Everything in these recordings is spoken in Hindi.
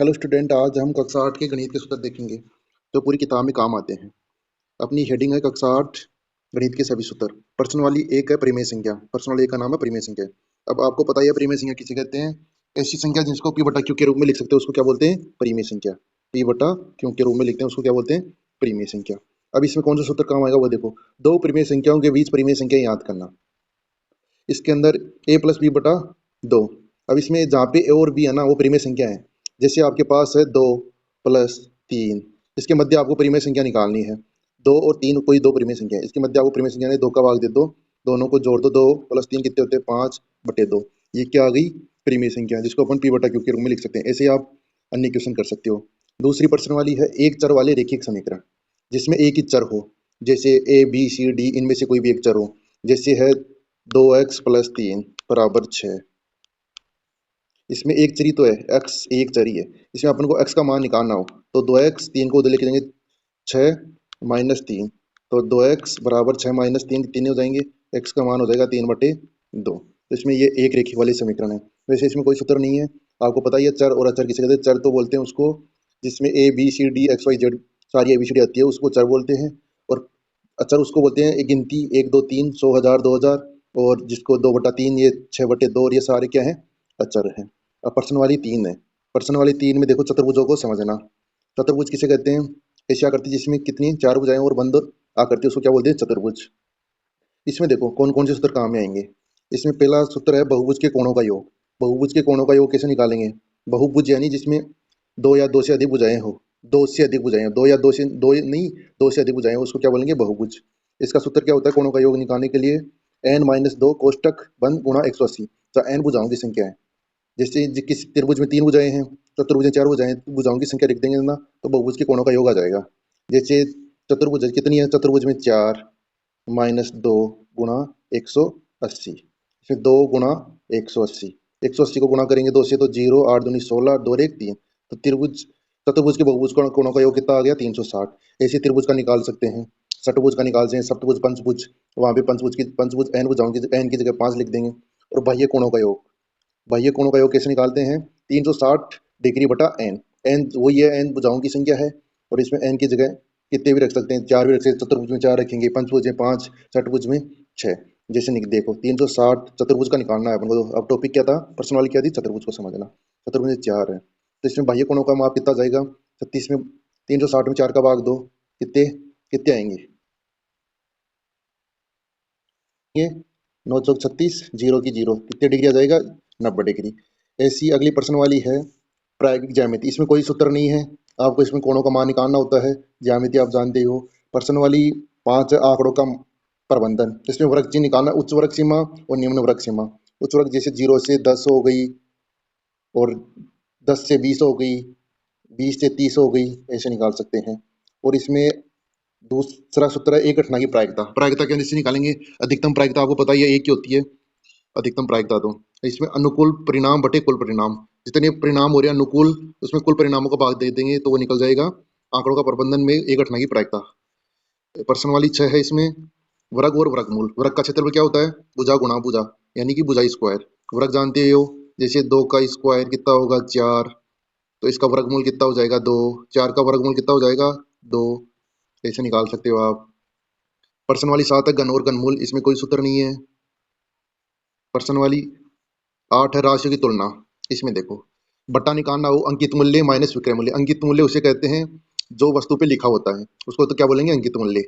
हेलो स्टूडेंट, आज हम कक्षा 8 के गणित के सूत्र देखेंगे जो पूरी किताब में काम आते हैं। अपनी हेडिंग है कक्षा 8 गणित के सभी सूत्र। प्रश्न वाली एक है परिमेय संख्या। प्रश्न वाली एक का नाम है परिमेय संख्या। अब आपको पता ही है परिमेय संख्या किसे कहते हैं। ऐसी संख्या जिसको पी बटा क्यू के रूप में लिख सकते हैं उसको क्या बोलते हैं, परिमेय संख्या। पी बटा क्यू के रूप में लिखते हैं उसको क्या बोलते हैं, परिमेय संख्या। अब इसमें कौन सा सूत्र काम आएगा वो देखो। दो परिमेय संख्याओं के बीच परिमेय संख्या याद करना। इसके अंदर a प्लस बी बटा दो। अब इसमें जहाँ पे a और b है ना वो परिमेय संख्या है। जैसे आपके पास है 2 प्लस 3, इसके मध्य आपको परिमेय संख्या निकालनी है। 2 और 3 कोई दो परिमेय संख्या है, इसके मध्य आपको परिमेय संख्या ने 2 का भाग दे दो, दोनों को जोड़ दो। 2 प्लस 3 कितने होते हैं, 5/2। ये क्या आ गई, परिमेय संख्या, जिसको अपन पी बटा क्यू के रूप में लिख सकते हैं। ऐसे आप अन्य क्वेश्चन कर सकते हो। दूसरी प्रश्न वाली है एक चर वाले रेखिक समीकरण जिसमें एक ही चर हो, जैसे ए बी सी डी इनमें से कोई भी एक चर हो। जैसे है 2x प्लस 3 बराबर 6। इसमें एक चरी तो है, x एक चरी है। इसमें अपन को x का मान निकालना हो तो 2x, 3 को उधर लेके जाएंगे 6 माइनस 3, तो 2x बराबर 6 माइनस 3 कितने हो जाएंगे, x का मान हो जाएगा 3/2। तो इसमें ये एक रेखी वाली समीकरण है। वैसे इसमें कोई सूत्र नहीं है, आपको पता ही है। चर और अचर किसे कहते हैं, चर तो बोलते हैं उसको जिसमें A B C D X Y Z सारी एबीसीडी आती है उसको चर बोलते हैं। और अचर उसको बोलते हैं एक गिनती, 1 2 3 100 1000 2000, और जिसको 2/3 ये 6/2 और ये सारे क्या है, अचर हैं। अब प्रश्न वाली 3 है। प्रश्न वाली 3 में देखो चतुर्भुजों को समझना। चतुर्भुज किसे कहते हैं, ऐसी आकृति जिसमें कितनी चार भुजाएं और बंद आकृति उसको क्या बोलते हैं, चतुर्भुज। इसमें देखो कौन कौन से सूत्र काम में आएंगे। इसमें पहला सूत्र है बहुभुज के कोणों का योग। बहुभुज के कोणों का योग कैसे निकालेंगे। बहुभुज यानी जिसमें दो या दो से अधिक भुजाएं हो, दो से अधिक भुजाएं, दो या दो से दो नहीं, दो से अधिक भुजाएं, उसको क्या बोलेंगे, बहुभुज। इसका सूत्र क्या होता है कोणों का योग निकालने के लिए, n-2 कोष्टक बंद गुणा 180, तो n भुजाओं की संख्या है। जैसे किसी त्रिभुज में 3 भुजाएं हैं, चतुर्भुज में 4 भुजाएं, भुजाओं की संख्या लिख देंगे ना, तो बहुभुज के कोणों का योग आ जाएगा। जैसे चतुर्भुज कितनी है, चतुर्भुज में 4 माइनस 2 गुणा 180, इसमें 2 गुणा 180, 180 को गुणा करेंगे 2 से तो 0, 8 दूनी 16, 2 और 1 3, तो त्रिभुज चतुर्भुज के बहुभुज कोणों का योग कितना आ गया, 360। ऐसे त्रिभुज का निकाल सकते हैं, षटभुज का निकाल सकते हैं, सप्तभुज, पंचभुज। वहाँ पे पंचभुज एन भुजाओं की एन की जगह 5 लिख देंगे। और बाह्य कोणों का योग, बाह्य कोणों का योग कैसे निकालते हैं, 360 डिग्री बटा एन। एन वही है, एन भुजाओं की संख्या है, और इसमें एन की जगह कितने भी रख सकते हैं, 4 भी रख सकते हैं। चतुर्भुज में 4 रखेंगे, पंचभुज में 5, षटभुज में 6। जैसे देखो 360 चतुर्भुज का निकालना है अपन को। तो अब टॉपिक क्या था, प्रश्न वाली क्या थी, चतुर्भुज को समझना। चतुर्भुज में 4 है तो इसमें बाह्य कोणों का माप कितना जाएगा, 36 में 360 में 4 का भाग दो, कितने कितने आएंगे, ये 9 चौक 36, 0 की 0, कितने डिग्री आ जाएगा, 90 डिग्री। ऐसी अगली प्रश्न वाली है प्रायोगिक ज्यामिति। इसमें कोई सूत्र नहीं है, आपको इसमें कोणों का मान निकालना होता है। ज्यामिति आप जानते ही हो। प्रश्न वाली 5 आंकड़ों का प्रबंधन। इसमें वर्ग चिन्ह निकालना, उच्च वर्ग सीमा और निम्न वर्ग सीमा। उच्च वर्ग जैसे 0 से 10 हो गई, और 10 से 20 हो गई, 20 से 30 हो गई, ऐसे निकाल सकते हैं। और इसमें दूसरा सूत्र है एक घटना की प्रायिकता। प्रायिकता क्या से निकालेंगे, अधिकतम प्रायिकता आपको पता ही है एक ही होती है, अधिकतम प्रायिकता। तो इसमें अनुकूल परिणाम बटे कुल परिणाम, जितने परिणाम हो रहे हैं अनुकूल, उसमें कुल परिणामों का भाग दे देंगे तो वो निकल जाएगा आंकड़ों का प्रबंधन में एक घटना की प्रायिकता। प्रश्न वाली 6 है। इसमें वर्ग और वर्गमूल। वर्ग का क्षेत्रफल क्या होता है, भुजा गुणा भुजा, यानी कि भुजा स्क्वायर। वर्ग जानते हो, जैसे 2 का स्क्वायर कितना होगा, 4, तो इसका वर्गमूल कितना हो जाएगा, 2। 4 का वर्गमूल कितना हो जाएगा, 2। ऐसे निकाल सकते हो आप। प्रश्न वाली 7 है घन और घनमूल। इसमें कोई सूत्र नहीं है। प्रश्न वाली 8 है राशियों की तुलना। इसमें देखो बट्टा निकालना हो, अंकित मूल्य माइनस विक्रय मूल्य। अंकित मूल्य उसे कहते हैं जो वस्तु पे लिखा होता है, उसको तो क्या बोलेंगे, अंकित मूल्य।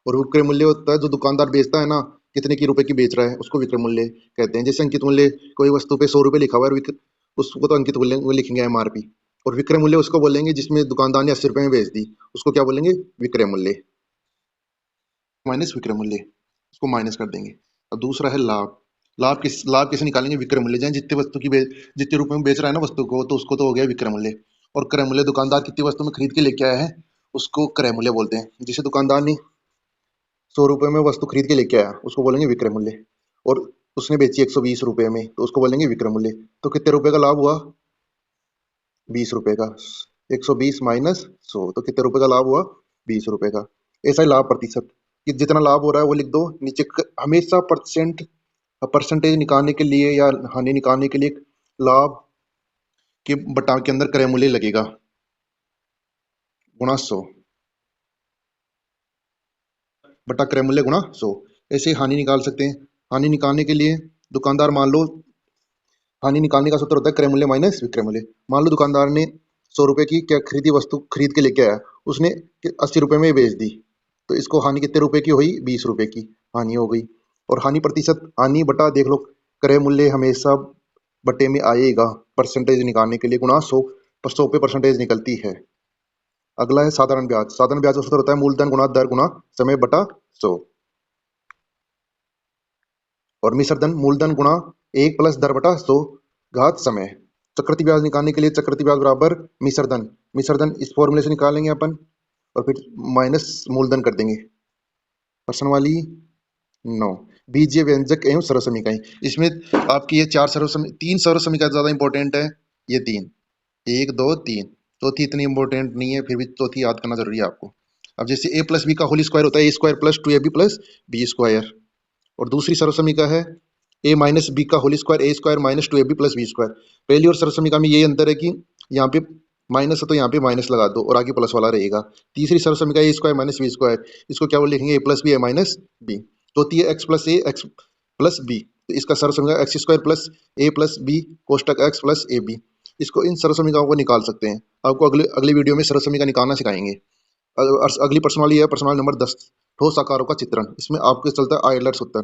और विक्रय मूल्य होता है जो दुकानदार बेचता है ना, कितने की रुपए की बेच रहा है, उसको विक्रय मूल्य कहते हैं। जैसे अंकित मूल्य, कोई वस्तु पे 100 रुपए लिखा हुआ है, उसको तो अंकित मूल्य वो लिखेंगे, एमआरपी। और विक्रय मूल्य उसको बोलेंगे जिसमें दुकानदार ने 80 रुपए में बेच दी, उसको क्या बोलेंगे, विक्रय मूल्य माइनस विक्रय मूल्य, उसको माइनस कर देंगे। अब दूसरा है लाभ। लाभ कैसे निकालेंगे, विक्रय मूल्य। जैसे जितने वस्तु की जितने रुपए में बेच रहा है ना वस्तु को, तो उसको तो हो गया विक्रय मूल्य। और क्रय मूल्य दुकानदार कितनी वस्तु में खरीद के लेके आया है, उसको क्रय मूल्य बोलते हैं। जैसे दुकानदार ने 100 रुपए में वस्तु खरीद के लेके आया, उसको बोलेंगे विक्रय मूल्य। और उसने बेची 120 रुपए में, तो उसको बोलेंगे विक्रय मूल्य। तो कितने रुपए का लाभ हुआ, 20 रुपए का। 120 माइनस 100, तो कितने रुपए का लाभ हुआ, 20 रुपए का। ऐसा ही लाभ प्रतिशत, कि जितना लाभ हो रहा है वो लिख दो नीचे। हमेशा परसेंटेज निकालने के लिए या हानि निकालने के लिए लाभ के बटा के अंदर क्रय मूल्य लगेगा गुणा 100 बटा क्रय मूल्य गुणा 100। ऐसे हानि निकाल सकते हैं। हानि निकालने के लिए दुकानदार, मान लो हानि निकालने का सूत्र होता है क्रय मूल्य माइनस विक्रय मूल्य। मान लो दुकानदार ने 100 रुपए की क्या खरीदी वस्तु खरीद के लेके आया, उसने 80 रुपए में बेच दी, तो इसको हानि कितने रुपए की हुई? 20 रुपए की हानि हो गई। और हानि प्रतिशत, हानि बटा देख लो, क्रय मूल्य हमेशा बटे में आएगा परसेंटेज निकालने के लिए गुणा 100 पर 100 पे परसेंटेज निकलती है। अगला है साधारण ब्याज। साधारण ब्याज का सूत्र होता है मूलधन गुणा दर गुणा समय बटा 100। और मिश्र धन मूलधन गुणा 1 प्लस दर बटा 100 घात समय। चक्रवृद्धि ब्याज निकालने के लिए चक्रवृद्धि ब्याज बराबर मिश्र धन, मिश्र धन इस फॉर्मूले से निकालेंगे अपन और फिर माइनस मूलधन कर देंगे। प्रश्न वाली 9, बीजीय व्यंजक एवं सरल समीकरण। इसमें आपकी ये तीन सरल समीकरण ज्यादा इंपॉर्टेंट है। ये तीन, 1 2 3, चौथी इतनी इंपॉर्टेंट नहीं है, फिर भी चौथी याद करना जरूरी है आपको। अब जैसे a प्लस बी का होल स्क्वायर होता है a square plus 2ab plus B square, और दूसरी सरल समीकरण है a माइनस बी का whole square a square minus 2ab plus B square. पहली और सरल समीकरण में ये अंतर है कि यहाँ पे माइनस है तो यहाँ पे माइनस लगा दो और आगे प्लस वाला रहेगा। तीसरी सरल समीकरण a square minus B square, इसको क्या बोल लिखेंगे? a plus B, a minus B. चौथी है x plus a, x plus B, तो इसका सरल समीकरण X square plus a plus B कोष्टक x प्लस ए बी। इसको, इन सरल समीकरणों को निकाल सकते हैं। आपको अगले अगली वीडियो में सरल समीकरण निकालना सिखाएंगे। अगली प्रश्नावली है प्रश्नावली नंबर 10, ठोस आकारों का चित्रण। इसमें आपके चलता है आयलर सूत्र।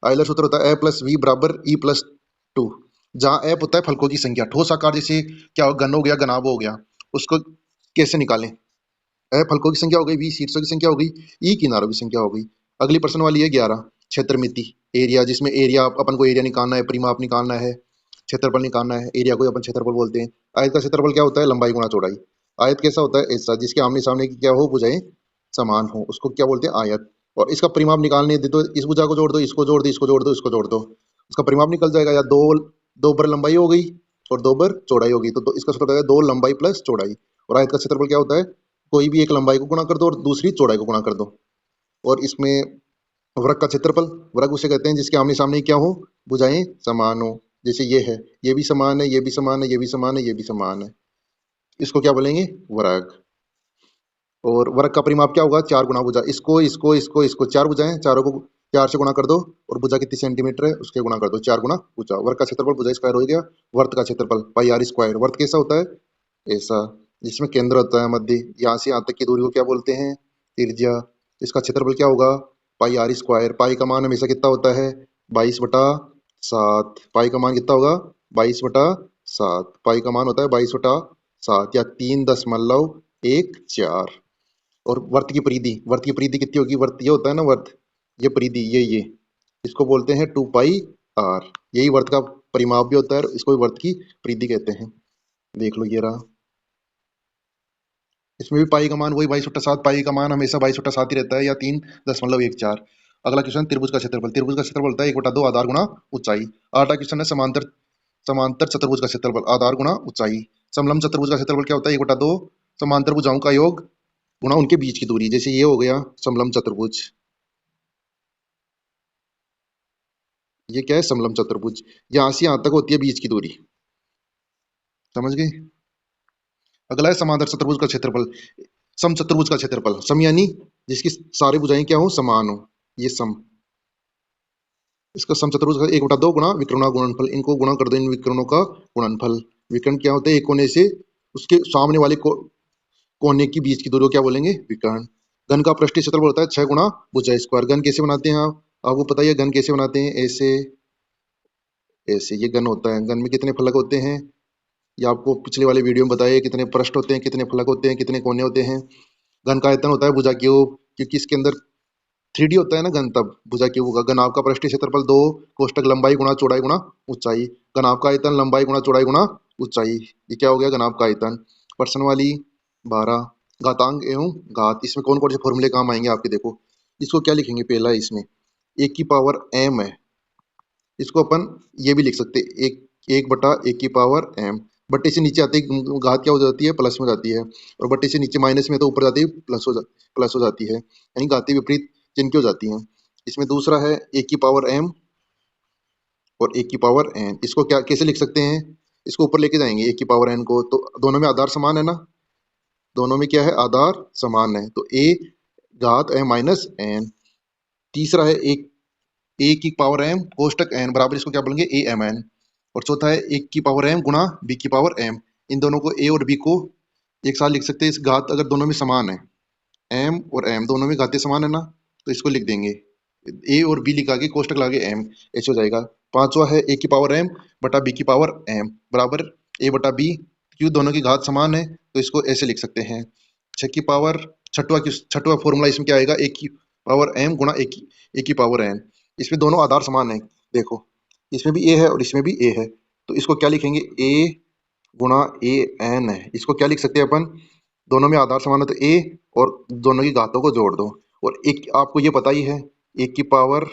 आयलर सूत्र होता है ए प्लस वी बराबर ई प्लस 2, जहाँ एप होता है फलकों की संख्या। ठोस आकार जैसे क्या हो, घन हो गया, घनाभ हो गया, उसको कैसे निकालें? ए फलकों की संख्या हो गई, वी शीर्षों की संख्या हो गई, ई किनारों की संख्या हो गई। अगली प्रश्न वाली है 11, क्षेत्रमिति एरिया, जिसमें एरिया अपन को एरिया निकालना है, परिमाप निकालना है, क्षेत्रफल निकालना है। एरिया को अपन क्षेत्रफल बोलते हैं। आयत का क्षेत्रफल क्या होता है? लंबाई गुणा चौड़ाई। आयत कैसा होता है? ऐसा जिसके आमने सामने की क्या हो, भुजाएं समान हो, उसको क्या बोलते हैं? आयत। और इसका परिमाप निकालने दे तो इस भुजा को जोड़ दो, इसको जोड़ दो, इसको जोड़ दो, इसको जोड़ दो, उसका परिमाप निकल जाएगा। या दो दो बर लंबाई हो गई और दो बर चौड़ाई होगी, तो इसका सूत्र होता है 2 लंबाई प्लस चौड़ाई। और आयत का क्षेत्रफल क्या होता है? कोई भी एक लंबाई को गुणा कर दो और दूसरी चौड़ाई को गुणा कर दो। और इसमें वृत्त का क्षेत्रफल, वृत्त उसे कहते हैं जिसके आमने सामने क्या हो, भुजाएं समान हो। जैसे ये है, ये भी समान है, ये भी समान है, ये भी समान है, ये भी समान है, इसको क्या बोलेंगे? वृत्त। और वृत्त का परिमाप क्या होगा? 4 गुना भुजा। इसको इसको इसको इसको, 4 भुजाएं, चारों को 4 से गुणा कर दो और भुजा कितनी सेंटीमीटर है उसके गुणा कर दो, 4 गुना भुजा। वृत्त का क्षेत्रफल भुजा स्क्वायर हो गया। वृत्त का क्षेत्रफल पाई आर स्क्वायर। वृत्त कैसा होता है? ऐसा, जिसमें केंद्र होता है मध्य। यहाँ से यहाँ तक की दूरी को क्या बोलते हैं? त्रिज्या। इसका क्षेत्रफल क्या होगा? पाई आर स्क्वायर। पाई का मान हमेशा कितना होता है? 22/7। पाई का मान कितना होगा? 22/7। पाई का मान होता है 22/7 या 3.14। और वर्त की परिधि, वर्त की परिधि कितनी होगी? वर्त ये होता है ना, वर्त, ये परिधि, ये इसको बोलते हैं 2πr। यही वर्त का परिमाप भी होता है, इसको वर्त की परिधि कहते हैं। देख लो ये रहा, इसमें भी पाई का मान वही 22/7। पाई का मान हमेशा 22/7 ही रहता है या 3.14। अगला क्वेश्चन, त्रिभुज का क्षेत्रफल। त्रिभुज का क्षेत्रफल होता है 1/2 आधार गुणा ऊंचाई। आठवां क्वेश्चन है समांतर समांतर चतुर्भुज का क्षेत्रफल, आधार गुणा ऊंचाई। समलंब चतुर्भुज का क्षेत्रफल क्या होता है? 1/2 समांतर भुजाओं का योग गुणा उनके बीच की दूरी। जैसे ये हो गया समलंब चतुर्भुज, ये क्या है? समलंब चतुर्भुज। यहाँ से यहाँ तक होती है बीच की दूरी, समझ गए? अगला है समांतर चतुर्भुज का क्षेत्रफल। सम चतुर्भुज का क्षेत्रफल, सम यानी जिसकी सारी भुजाएं क्या हो? समान हो, ये सम। इसका सम चतुर्भुज का 1/2 गुणा विकर्ण गुणनफल। इनको गुणा कर दो, इन विकर्णों का गुणनफल। विकर्ण क्या होते हैं? एक कोने से उसके सामने वाले कोने की बीच की दूरी को क्या बोलेंगे? विकर्ण। घन का पृष्ठीय क्षेत्रफल होता है 6 गुणा भुजा स्क्वायर। घन कैसे बनाते हैं आप? आपको पता है घन कैसे बनाते हैं? ऐसे ऐसे, ये घन होता है। घन में कितने फलक होते हैं? ये आपको पिछले वाले वीडियो में बताया, कितने पृष्ठ होते हैं, कितने फलक होते हैं, कितने कोने होते हैं। घन का आयतन होता है भुजा क्यूब, क्योंकि इसके अंदर 3D होता है ना घन, तब भुजा क्यूब होगा। घन आपका पृष्ठीय क्षेत्रफल 2 कोष्टक लंबाई गुणा चौड़ाई गुणा ऊंचाई। घन आपका आयतन लंबाई गुणा चौड़ाई गुणा ऊंचाई, ये क्या हो गया? घन आपका आयतन। प्रश्न वाली 12, घातांक एवं घात। इसमें कौन कौन से फॉर्मूले काम आएंगे आपके? देखो, इसको क्या लिखेंगे? पहला इसमें 1 की पावर m है, इसको अपन ये भी लिख सकते हैं, 1/1 की पावर m। बट्टे से नीचे आते ही घात क्या हो जाती है? प्लस में जाती है। और बट्टे से नीचे माइनस में, तो ऊपर जाती है प्लस हो जाती है, यानी घाती विपरीत चिन्ह की हो जाती है। इसमें दूसरा है 1 की पावर m और 1 की पावर n। इसको क्या कैसे लिख सकते हैं? इसको ऊपर लेके जाएंगे ए की पावर एन को, तो दोनों में आधार समान है ना, दोनों में क्या है, आधार समान है, तो ए घात एम माइनस एन। तीसरा है एक ए की पावर एम कोष्टक एन बराबर, इसको क्या बोलेंगे, ए एम एन। और चौथा है एक की पावर एम गुणा बी की पावर एम। इन दोनों को, ए और बी को एक साथ लिख सकते हैं, इस घात अगर दोनों में समान है, एम और एम दोनों में घातें समान है ना, तो इसको लिख देंगे ए और बी लिखा के कोष्टक लागे एम, ऐसे हो जाएगा। पांचवा है ए की पावर एम बटा बी की पावर एम बराबर ए बटा बी, क्यों दोनों की घात समान है तो इसको ऐसे लिख सकते हैं। छह की पावर, छठवा फॉर्मूला इसमें क्या आएगा, ए की पावर एम गुणा ए की पावर एन। इसमें दोनों आधार समान है, देखो इसमें भी ए है और इसमें भी ए है, तो इसको क्या लिखेंगे, ए गुणा ए एन है, इसको क्या लिख सकते हैं अपन, दोनों में आधार समान है तो ए, और दोनों की घातों को जोड़ दो। और एक आपको ये पता ही है, एक की पावर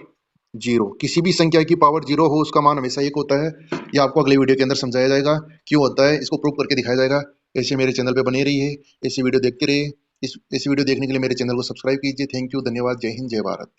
जीरो, किसी भी संख्या की पावर जीरो हो उसका मान हमेशा एक होता है। ये आपको अगले वीडियो के अंदर समझाया जाएगा क्यों होता है, इसको प्रूव करके दिखाया जाएगा। ऐसे मेरे चैनल पे बने रहिए, ऐसी वीडियो देखते रहिए। इस वीडियो देखने के लिए मेरे चैनल को सब्सक्राइब कीजिए। थैंक यू, धन्यवाद, जय हिंद, जय भारत।